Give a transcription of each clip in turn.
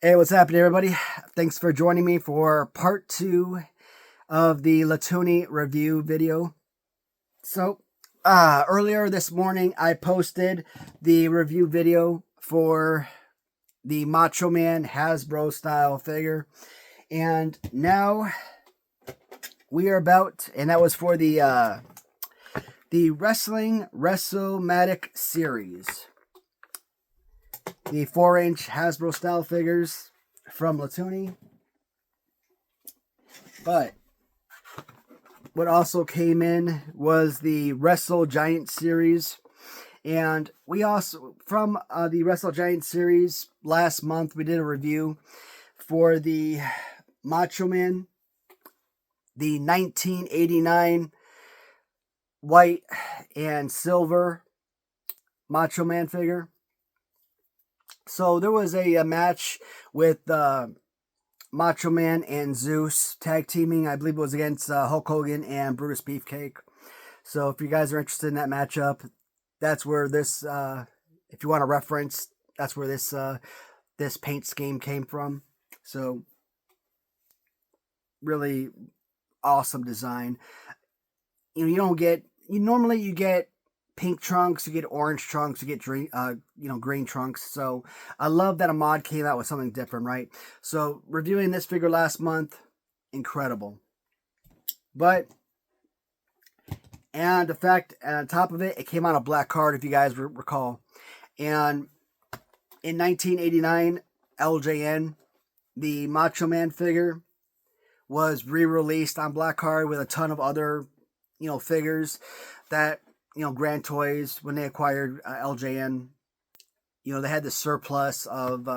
Hey, what's happening, everybody? Thanks for joining me for part 2 of the Latoonie review video. So, earlier this morning, I posted the review video for the Macho Man Hasbro style figure, and now we are about, and that was for the Wrestling WrestleMatic series. The 4-inch Hasbro style figures from Latoonie. But what also came in was the Wrestle Giant Series. And we also, from the Wrestle Giant Series, last month we did a review for the Macho Man, the 1989 white and silver Macho Man figure. So there was a match with Macho Man and Zeus tag teaming. I believe it was against Hulk Hogan and Brutus Beefcake. So if you guys are interested in that matchup, that's where this, if you want a reference, that's where this paint scheme came from. So really awesome design. You don't get, normally you get pink trunks, you get orange trunks, you get green trunks. So I love that a mod came out with something different, right? So reviewing this figure last month, incredible. But, and the fact, on top of it, it came on a black card, if you guys recall. And in 1989, LJN, the Macho Man figure, was re-released on black card with a ton of other, figures that, Grand Toys, when they acquired LJN, they had the surplus of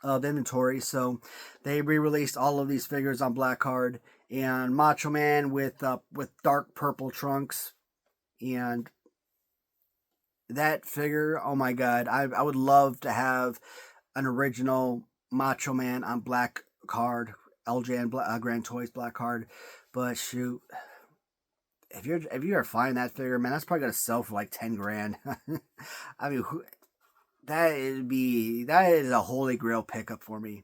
inventory, so they re-released all of these figures on black card, and Macho Man with dark purple trunks, and that figure, oh my god, I would love to have an original Macho Man on black card, LJN Grand Toys black card, but shoot. If you are finding that figure, man, that's probably gonna sell for like 10 grand. I mean, that is a holy grail pickup for me.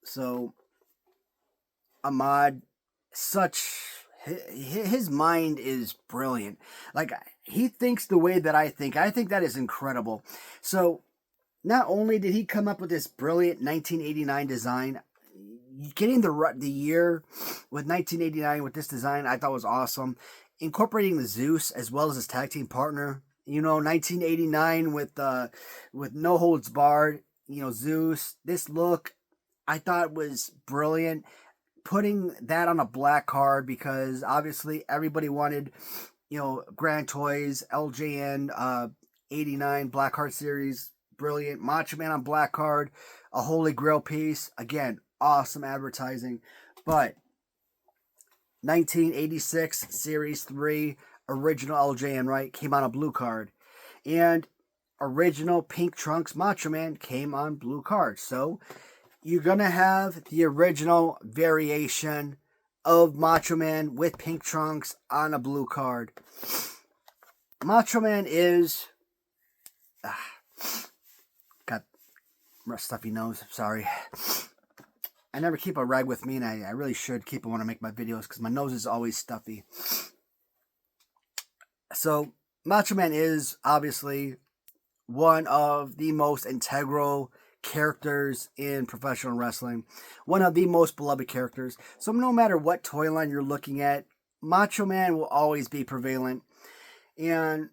So, Ahmad, his mind is brilliant. Like, he thinks the way that I think. I think that is incredible. So, not only did he come up with this brilliant 1989 design, getting the year with 1989 with this design, I thought was awesome. Incorporating the Zeus as well as his tag team partner, 1989 with No Holds Barred, Zeus. This look, I thought was brilliant. Putting that on a black card because obviously everybody wanted, Grand Toys, LJN, 89 Black Card Series, brilliant. Macho Man on black card, a holy grail piece. Again, awesome advertising. But 1986 Series 3 original LJN, right, came on a blue card. And original pink trunks Macho Man came on blue card. So you're going to have the original variation of Macho Man with pink trunks on a blue card. Macho Man is... got stuffy nose, sorry. I never keep a rag with me, and I really should keep it when I make my videos because my nose is always stuffy. So, Macho Man is obviously one of the most integral characters in professional wrestling. One of the most beloved characters. So, no matter what toy line you're looking at, Macho Man will always be prevalent. And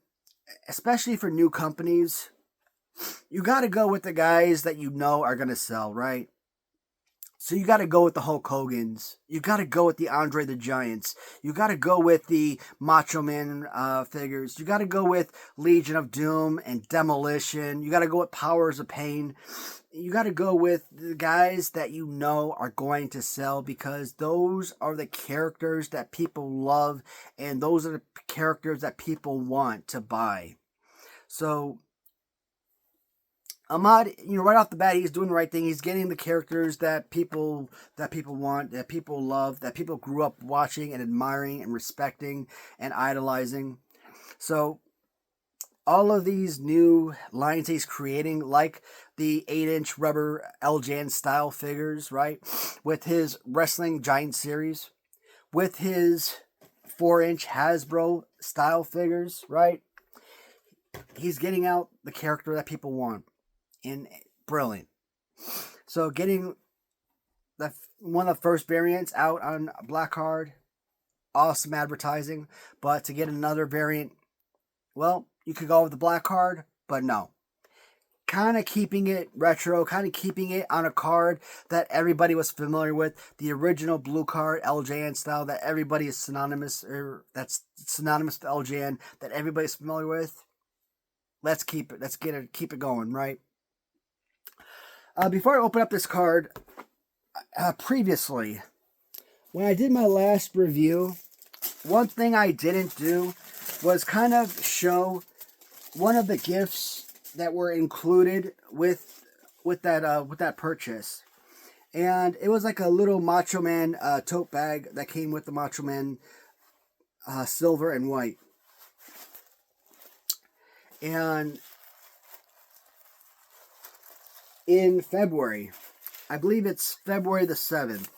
especially for new companies, you got to go with the guys that you know are going to sell, right? So you got to go with the Hulk Hogans. You got to go with the Andre the Giants. You got to go with the Macho Man figures. You got to go with Legion of Doom and Demolition. You got to go with Powers of Pain. You got to go with the guys that you know are going to sell because those are the characters that people love and those are the characters that people want to buy. So Ahmad, right off the bat, he's doing the right thing. He's getting the characters that people want, that people love, that people grew up watching and admiring and respecting and idolizing. So all of these new lines he's creating, like the 8-inch rubber LJN-Style figures, right? With his Wrestling Giant Series, with his 4-inch Hasbro style figures, right? He's getting out the character that people want. And brilliant. So getting one of the first variants out on Black Card, awesome advertising. But to get another variant, well, you could go with the Black Card, but no. Kind of keeping it retro, kind of keeping it on a card that everybody was familiar with. The original blue card, LJN-Style, that everybody is synonymous, or that's synonymous to LJN, that everybody's familiar with. Let's keep it. Let's keep it going, right? Before I open up this card, previously, when I did my last review, one thing I didn't do was kind of show one of the gifts that were included with that purchase, and it was like a little Macho Man tote bag that came with the Macho Man silver and white. And in February, I believe it's February the 7th,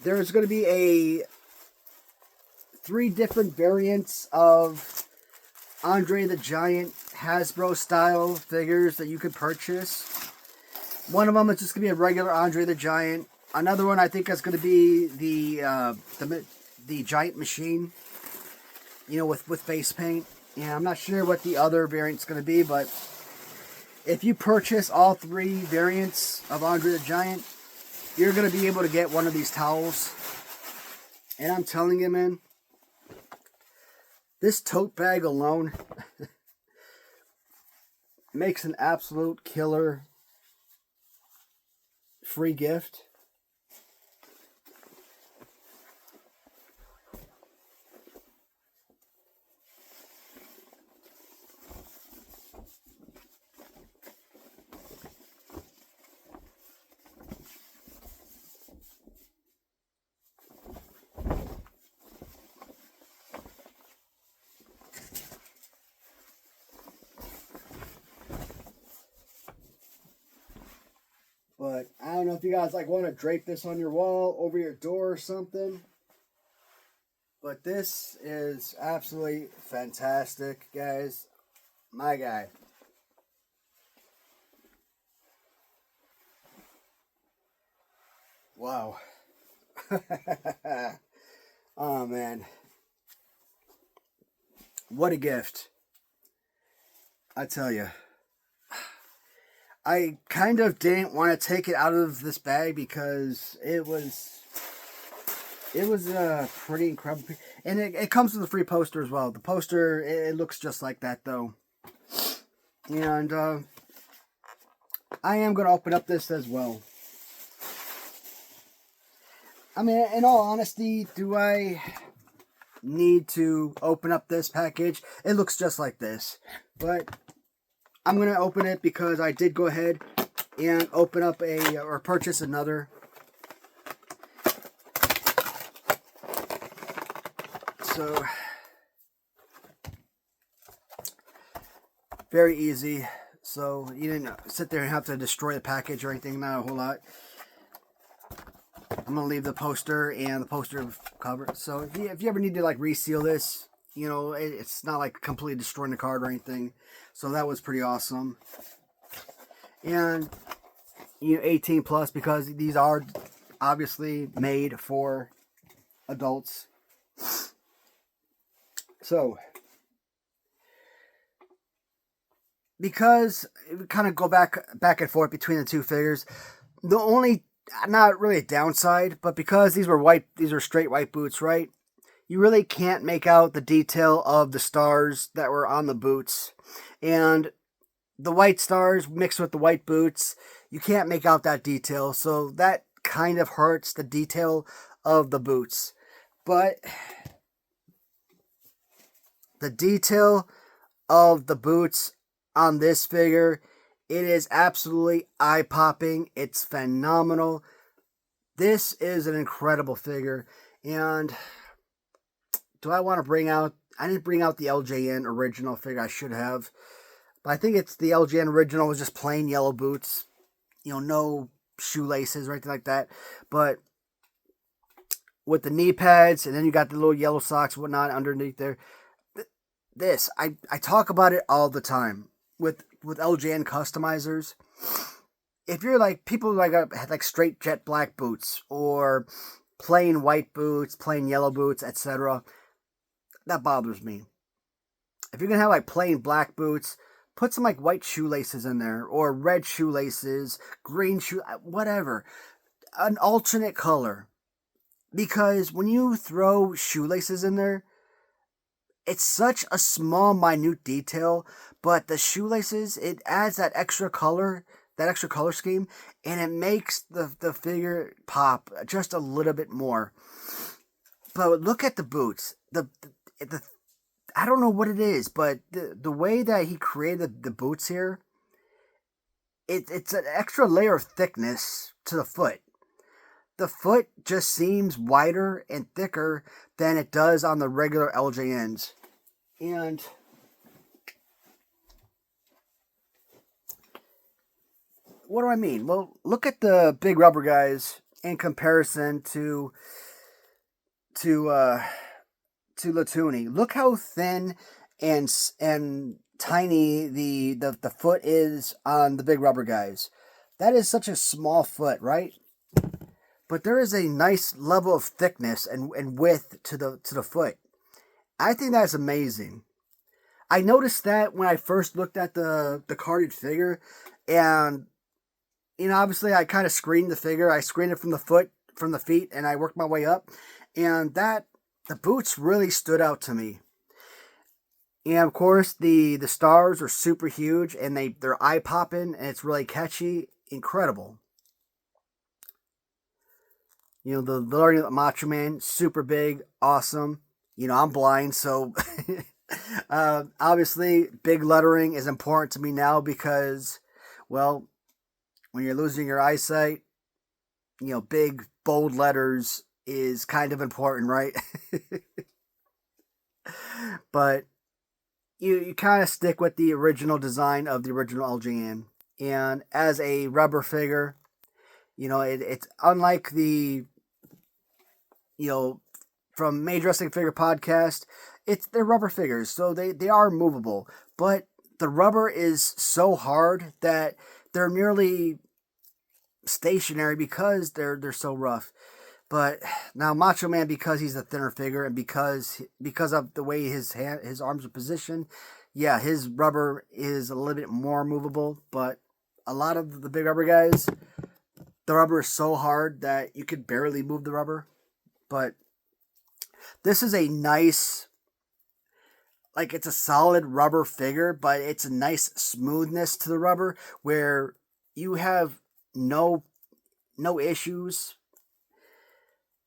there's going to be 3 different variants of Andre the Giant Hasbro style figures that you could purchase. One of them is just going to be a regular Andre the Giant. Another one I think is going to be the Giant Machine, you know, with face paint. Yeah, I'm not sure what the other variant's going to be, but if you purchase all 3 variants of Andre the Giant, you're going to be able to get one of these towels. And I'm telling you, man, this tote bag alone makes an absolute killer free gift. But I don't know if you guys want to drape this on your wall, over your door or something. But this is absolutely fantastic, guys. My guy. Wow. Oh, man. What a gift. I tell you. I kind of didn't want to take it out of this bag because it was pretty incredible. And it comes with a free poster as well. The poster, it looks just like that, though. And I am going to open up this as well. I mean, in all honesty, do I need to open up this package? It looks just like this. But I'm going to open it because I did go ahead and open up or purchase another. So, very easy. So, you didn't sit there and have to destroy the package or anything, not a whole lot. I'm going to leave the poster and the poster cover. So, if you ever need to reseal this, you know, it's not like completely destroying the card or anything. So that was pretty awesome. And, you know, 18 plus, because these are obviously made for adults. So, because we kind of go back and forth between the 2 figures, the only, not really a downside, but because these are straight white boots, right? You really can't make out the detail of the stars that were on the boots. And the white stars mixed with the white boots, you can't make out that detail. So that kind of hurts the detail of the boots. But the detail of the boots on this figure, it is absolutely eye-popping. It's phenomenal. This is an incredible figure. And do I want to bring out I didn't bring out the LJN original figure. I should have. But I think it's the LJN original was just plain yellow boots. No shoelaces or anything like that. But with the knee pads, and then you got the little yellow socks and whatnot underneath there. I talk about it all the time with LJN customizers. If you're like people like straight jet black boots or plain white boots, plain yellow boots, etc., that bothers me. If you're gonna have like plain black boots, put some like white shoelaces in there or red shoelaces, green whatever, an alternate color. Because when you throw shoelaces in there, it's such a small, minute detail, but the shoelaces, it adds that extra color scheme, and it makes the figure pop just a little bit more. But look at the boots. The I don't know what it is, but the way that he created the boots here, it's an extra layer of thickness to the foot. The foot just seems wider and thicker than it does on the regular LJNs. And what do I mean? Well, look at the big rubber guys in comparison to Latoonie. Look how thin and tiny the foot is on the big rubber guys. That is such a small foot, right? But there is a nice level of thickness and width to the foot. I think that's amazing. I noticed that when I first looked at the carded figure, and obviously I kind of screened the figure. I screened it from the feet, and I worked my way up, and the boots really stood out to me. And of course, the stars are super huge, and they're eye popping, and it's really catchy, incredible. The learning Macho Man, super big, awesome. I'm blind, so obviously big lettering is important to me now because, well, when you're losing your eyesight, big, bold letters is kind of important, right? But you kind of stick with the original design of the original LJN. And as a rubber figure, it's unlike the from Major Wrestling Figure Podcast, they're rubber figures, so they are movable. But the rubber is so hard that they're nearly stationary because they're so rough. But now Macho Man, because he's a thinner figure and because of the way his arms are positioned, yeah, his rubber is a little bit more movable. But a lot of the big rubber guys, the rubber is so hard that you could barely move the rubber. But this is a nice, like, it's a solid rubber figure, but it's a nice smoothness to the rubber where you have no issues.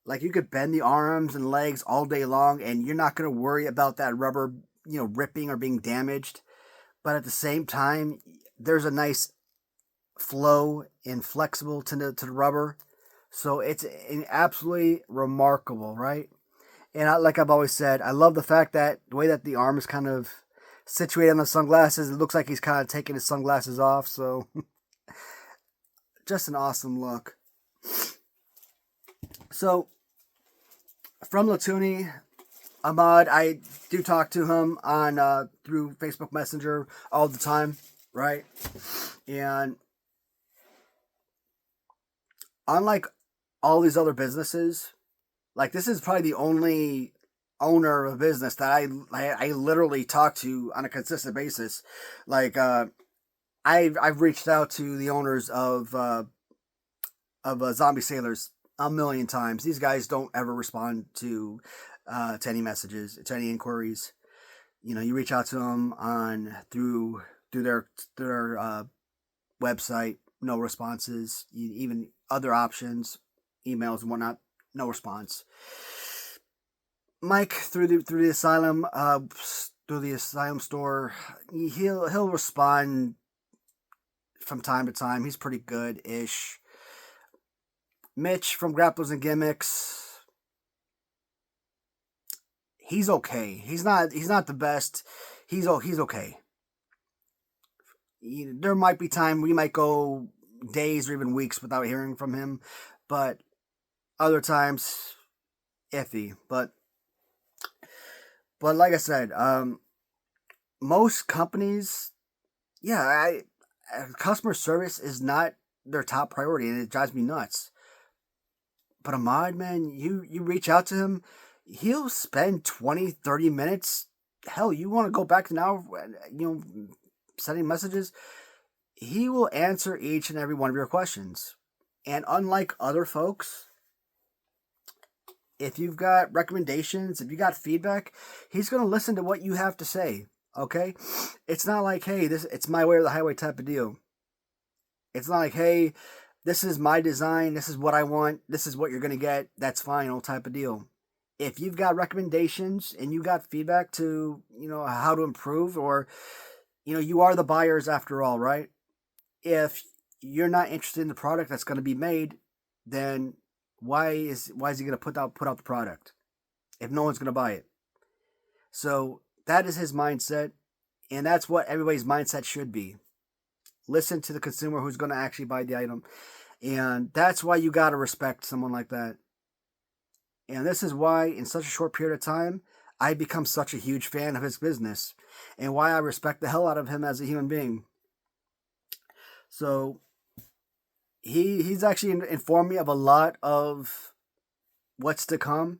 Like, you could bend the arms and legs all day long, and you're not going to worry about that rubber, ripping or being damaged. But at the same time, there's a nice flow and flexible to the rubber. So it's absolutely remarkable, right? And like I've always said, I love the fact that the way that the arm is kind of situated on the sunglasses, it looks like he's kind of taking his sunglasses off. So just an awesome look. So from Latoonie, Ahmad, I do talk to him on through Facebook Messenger all the time, right? And unlike all these other businesses, like, this is probably the only owner of a business that I literally talk to on a consistent basis. Like, I've reached out to the owners of Zombie Sailors a million times. These guys don't ever respond to any messages, to any inquiries. You reach out to them through their website, no responses. Even other options, emails and whatnot, no response. Mike through the asylum, through the asylum store, he'll respond from time to time. He's pretty good-ish. Mitch from Grapplers and Gimmicks, he's okay. He's not the best. He's okay. There might be time we might go days or even weeks without hearing from him, but other times iffy. But like I said, most companies, yeah, customer service is not their top priority, and it drives me nuts. But Ahmad, man, you reach out to him, he'll spend 20, 30 minutes. Hell, you want to go back an hour, sending messages? He will answer each and every one of your questions. And unlike other folks, if you've got recommendations, if you got feedback, he's going to listen to what you have to say. Okay? It's not like, hey, it's my way or the highway type of deal. It's not like, hey, this is my design, this is what I want, this is what you're going to get, that's final type of deal. If you've got recommendations and you got feedback to, how to improve, or, you are the buyers after all, right? If you're not interested in the product that's going to be made, then why is he going to put out the product if no one's going to buy it? So that is his mindset, and that's what everybody's mindset should be. Listen to the consumer who's going to actually buy the item, and that's why you got to respect someone like that. And this is why, in such a short period of time, I become such a huge fan of his business, and why I respect the hell out of him as a human being. So he's actually informed me of a lot of what's to come,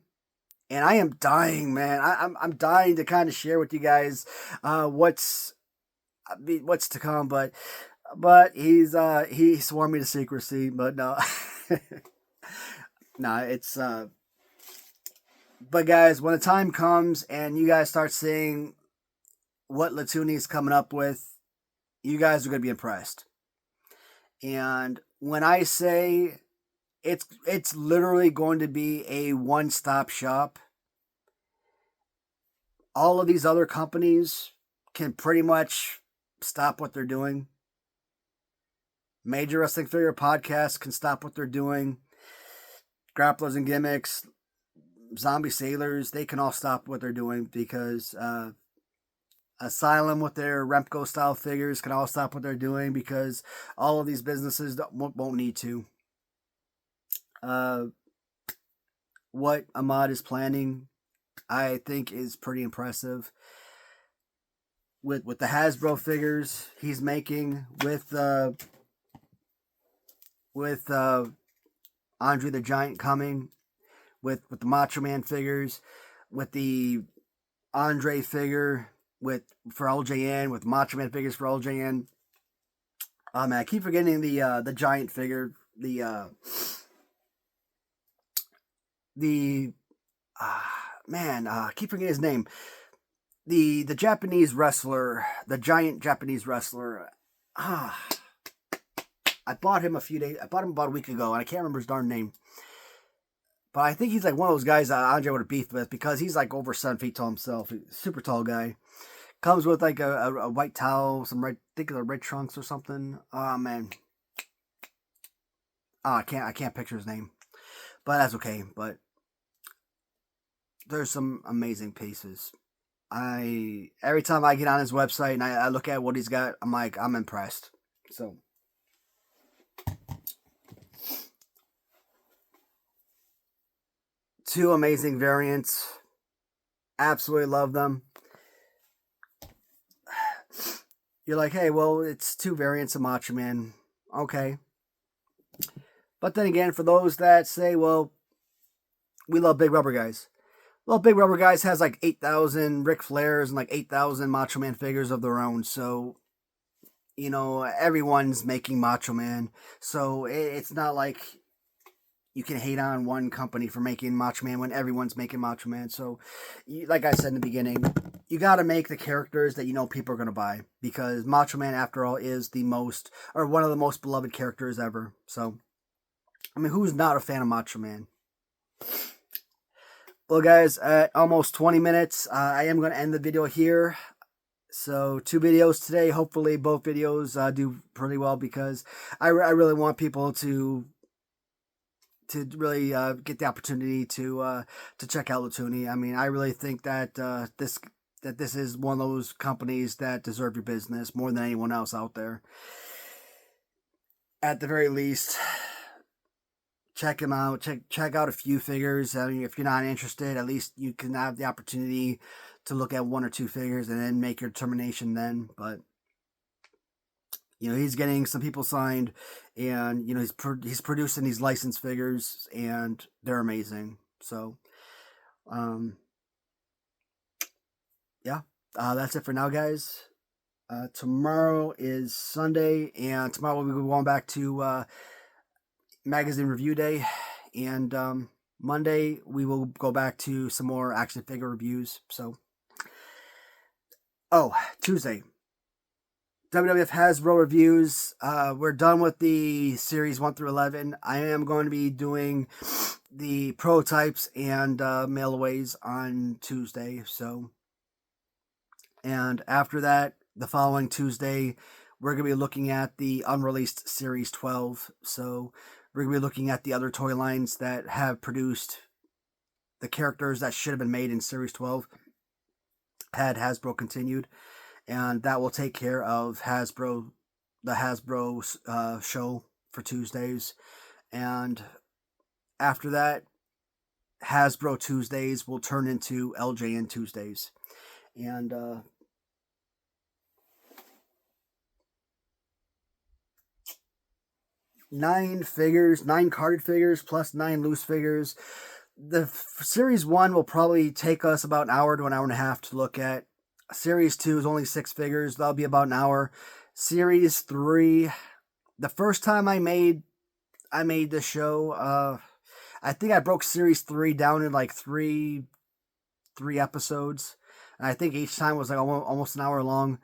and I am dying, man. I'm dying to kind of share with you guys what's to come, but he swore me to secrecy. But no, no, it's but guys, when the time comes and you guys start seeing what Latoonie's coming up with, you guys are gonna be impressed. And when I say it's literally going to be a one-stop shop, all of these other companies can pretty much stop what they're doing. Major Wrestling Figure podcasts can stop what they're doing. Grapplers and Gimmicks, Zombie Sailors, they can all stop what they're doing, because Asylum with their Remco style figures can all stop what they're doing, because all of these businesses won't need to. What Ahmad is planning, I think, is pretty impressive. With the Hasbro figures he's making, with Andre the Giant coming, with the Macho Man figures, with the Andre figure for LJN, with Macho Man figures for LJN. Man, I keep forgetting the Giant figure, I keep forgetting his name. The Japanese wrestler, the giant Japanese wrestler. I bought him about a week ago, and I can't remember his darn name. But I think he's like one of those guys that Andre would have beefed with, because he's like over 7 feet tall himself. Super tall guy. Comes with like a white towel, I think they're red trunks or something. Oh man. I can't picture his name. But that's okay. But there's some amazing pieces. Every time I get on his website and I look at what he's got, I'm impressed. So two amazing variants. Absolutely love them. You're like, hey, well, it's two variants of Macho Man. Okay. But then again, for those that say, well, we love Big Rubber Guys. Well, Big Rubber Guys has like 8,000 Ric Flairs and like 8,000 Macho Man figures of their own. So, everyone's making Macho Man. So it's not like you can hate on one company for making Macho Man when everyone's making Macho Man. So, like I said in the beginning, you got to make the characters that people are going to buy, because Macho Man, after all, is one of the most beloved characters ever. So, I mean, who's not a fan of Macho Man? Well, guys, at almost 20 minutes, I am going to end the video here. So 2 videos today. Hopefully both videos do pretty well, because I really want people to really get the opportunity to check out Latoonie. I mean, I really think that this is one of those companies that deserve your business more than anyone else out there. At the very least, check him out. Check out a few figures. I mean, if you're not interested, at least you can have the opportunity to look at 1 or 2 figures and then make your determination then. But he's getting some people signed, and he's producing these licensed figures, and they're amazing. So, yeah, that's it for now, guys. Tomorrow is Sunday, and tomorrow we'll be going back to magazine review day, and Monday we will go back to some more action figure reviews. So, Tuesday, WWF Hasbro reviews. We're done with the series 1 through 11. I am going to be doing the prototypes and mailaways on Tuesday. So, and after that, the following Tuesday, we're going to be looking at the unreleased Series 12. So, we're going to be looking at the other toy lines that have produced the characters that should have been made in Series 12 had Hasbro continued. And that will take care of the Hasbro show for Tuesdays. And after that, Hasbro Tuesdays will turn into LJN Tuesdays. And 9 figures, 9 carded figures, plus 9 loose figures. The Series 1 will probably take us about an hour to an hour and a half to look at. Series 2 is only 6 figures. That'll be about an hour. Series 3, the first time I made the show, I think I broke Series 3 down in like three episodes. And I think each time was like almost an hour long.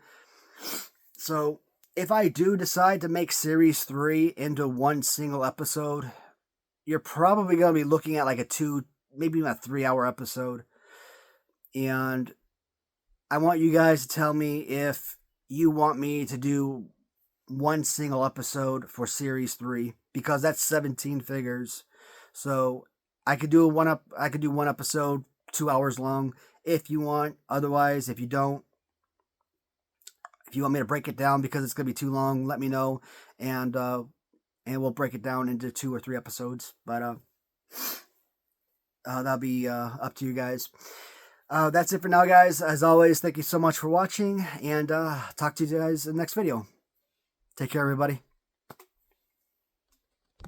So if I do decide to make Series 3 into one single episode, you're probably going to be looking at like a 2, maybe even a 3-hour episode. And I want you guys to tell me if you want me to do one single episode for Series 3, because that's 17 figures. So I could do one episode 2 hours long if you want. Otherwise, if you don't, if you want me to break it down because it's going to be too long, let me know, and we'll break it down into 2 or 3 episodes. But that'll be up to you guys. That's it for now, guys. As always, thank you so much for watching, and talk to you guys in the next video. Take care, everybody.